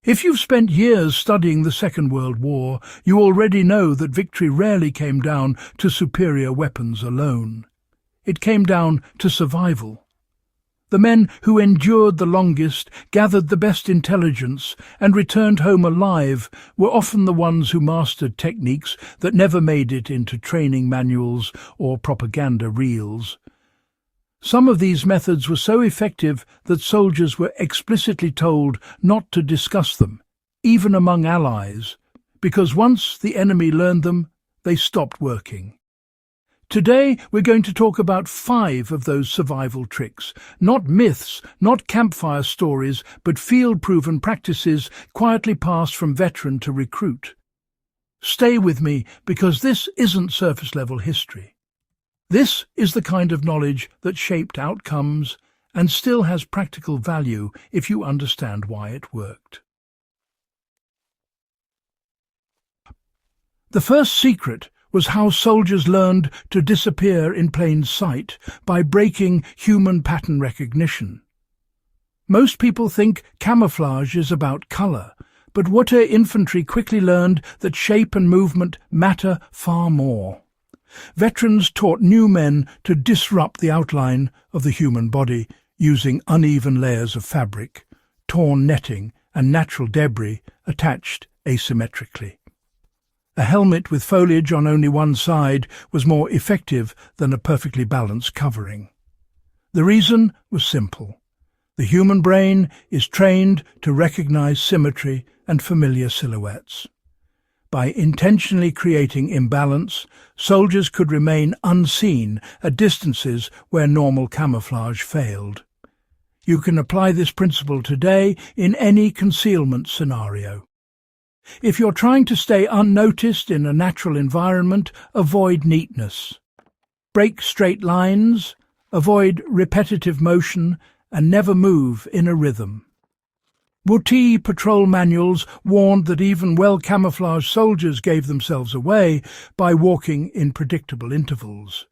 If you've spent years studying the Second World War, you already know that victory rarely came down to superior weapons alone. It came down to survival. The men who endured the longest, gathered the best intelligence, and returned home alive were often the ones who mastered techniques that never made it into training manuals or propaganda reels. Some of these methods were so effective that soldiers were explicitly told not to discuss them, even among allies, because once the enemy learned them, they stopped working. Today we're going to talk about 5 of those survival tricks, not myths, not campfire stories, but field-proven practices quietly passed from veteran to recruit. Stay with me, because this isn't surface-level history. This is the kind of knowledge that shaped outcomes and still has practical value if you understand why it worked. The first secret was how soldiers learned to disappear in plain sight by breaking human pattern recognition. Most people think camouflage is about colour, but WWII infantry quickly learned that shape and movement matter far more. Veterans taught new men to disrupt the outline of the human body using uneven layers of fabric, torn netting and natural debris attached asymmetrically. A helmet with foliage on only one side was more effective than a perfectly balanced covering. The reason was simple. The human brain is trained to recognize symmetry and familiar silhouettes. By intentionally creating imbalance, soldiers could remain unseen at distances where normal camouflage failed. You can apply this principle today in any concealment scenario. If you're trying to stay unnoticed in a natural environment, avoid neatness. Break straight lines, avoid repetitive motion, and never move in a rhythm. WWII patrol manuals warned that even well-camouflaged soldiers gave themselves away by walking in predictable intervals.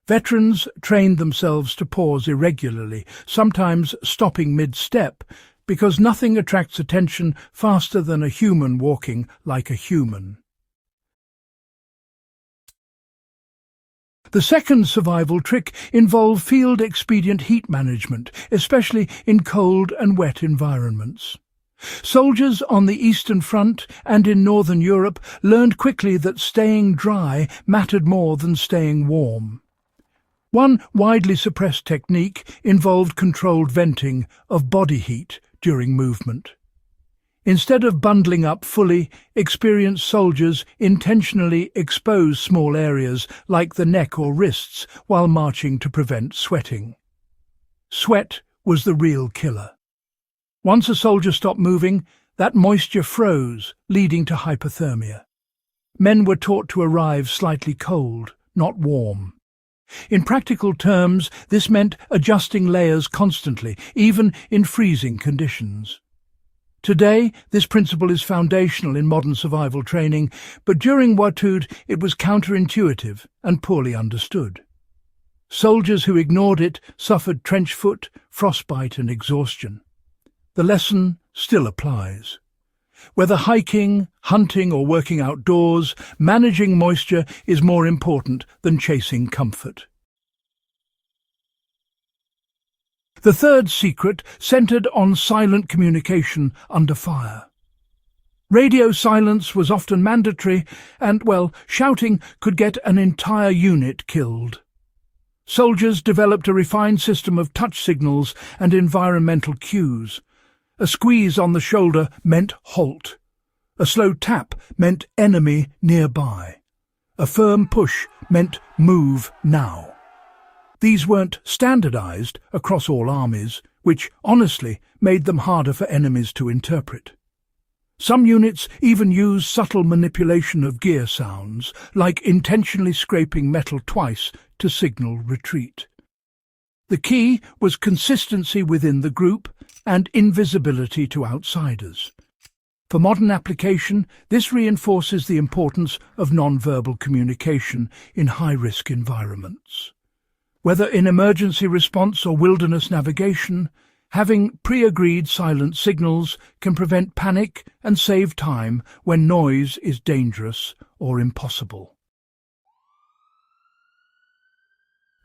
Veterans trained themselves to pause irregularly, sometimes stopping mid-step, because nothing attracts attention faster than a human walking like a human. The second survival trick involved field-expedient heat management, especially in cold and wet environments. Soldiers on the Eastern Front and in Northern Europe learned quickly that staying dry mattered more than staying warm. One widely suppressed technique involved controlled venting of body heat during movement. Instead of bundling up fully, experienced soldiers intentionally expose small areas like the neck or wrists while marching to prevent sweating. Sweat was the real killer. Once a soldier stopped moving, that moisture froze, leading to hypothermia. Men were taught to arrive slightly cold, not warm. In practical terms, this meant adjusting layers constantly, even in freezing conditions. Today, this principle is foundational in modern survival training, but during WWII it was counterintuitive and poorly understood. Soldiers who ignored it suffered trench foot, frostbite and exhaustion. The lesson still applies. Whether hiking, hunting or working outdoors, managing moisture is more important than chasing comfort. The third secret centered on silent communication under fire. Radio silence was often mandatory and, shouting could get an entire unit killed. Soldiers developed a refined system of touch signals and environmental cues. A squeeze on the shoulder meant halt. A slow tap meant enemy nearby. A firm push meant move now. These weren't standardized across all armies, which, honestly, made them harder for enemies to interpret. Some units even used subtle manipulation of gear sounds, like intentionally scraping metal twice to signal retreat. The key was consistency within the group and invisibility to outsiders. For modern application, this reinforces the importance of non-verbal communication in high-risk environments. Whether in emergency response or wilderness navigation, Having pre-agreed silent signals can prevent panic and save time when noise is dangerous or impossible.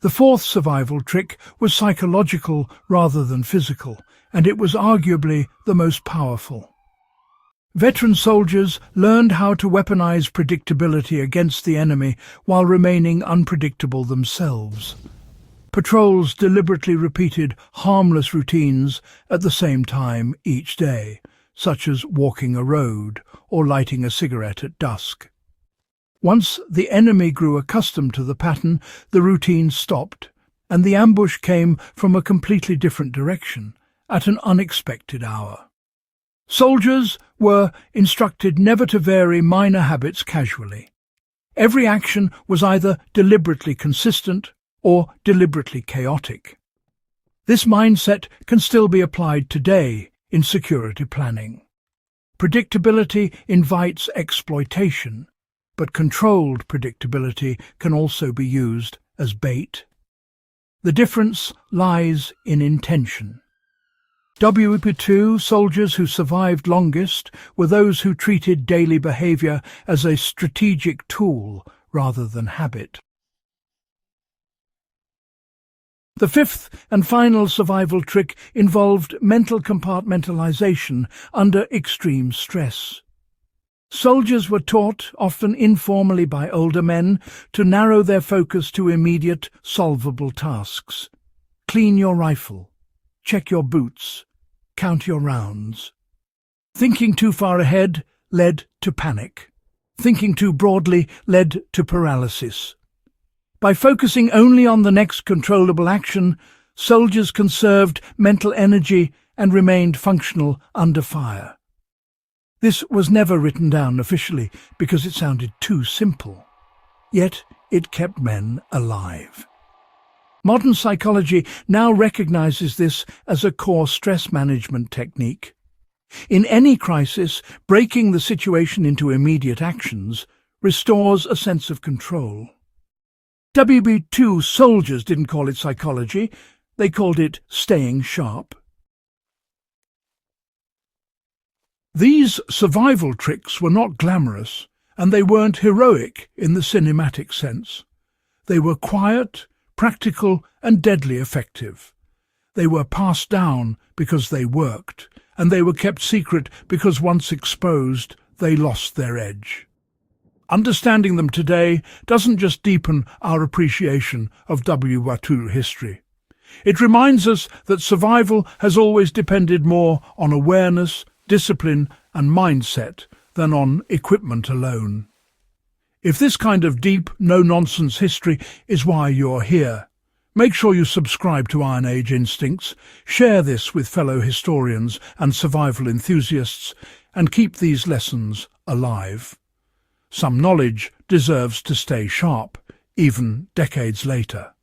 The fourth survival trick was psychological rather than physical, and it was arguably the most powerful. Veteran soldiers learned how to weaponize predictability against the enemy while remaining unpredictable themselves. Patrols deliberately repeated harmless routines at the same time each day, such as walking a road or lighting a cigarette at dusk. Once the enemy grew accustomed to the pattern, the routine stopped, and the ambush came from a completely different direction, at an unexpected hour. Soldiers were instructed never to vary minor habits casually. Every action was either deliberately consistent or deliberately chaotic. This mindset can still be applied today in security planning. Predictability invites exploitation, but controlled predictability can also be used as bait. The difference lies in intention. WWII soldiers who survived longest were those who treated daily behavior as a strategic tool rather than habit. The fifth and final survival trick involved mental compartmentalization under extreme stress. Soldiers were taught, often informally by older men, to narrow their focus to immediate, solvable tasks. Clean your rifle. Check your boots. Count your rounds. Thinking too far ahead led to panic. Thinking too broadly led to paralysis. By focusing only on the next controllable action, soldiers conserved mental energy and remained functional under fire. This was never written down officially because it sounded too simple. Yet it kept men alive. Modern psychology now recognizes this as a core stress management technique. In any crisis, breaking the situation into immediate actions restores a sense of control. WWII soldiers didn't call it psychology, they called it staying sharp. These survival tricks were not glamorous, and they weren't heroic in the cinematic sense. They were quiet, practical, and deadly effective. They were passed down because they worked, and they were kept secret because once exposed, they lost their edge. Understanding them today doesn't just deepen our appreciation of WWII history. It reminds us that survival has always depended more on awareness, discipline, and mindset than on equipment alone. If this kind of deep, no-nonsense history is why you're here, make sure you subscribe to Iron Age Instincts, share this with fellow historians and survival enthusiasts, and keep these lessons alive. Some knowledge deserves to stay sharp, even decades later.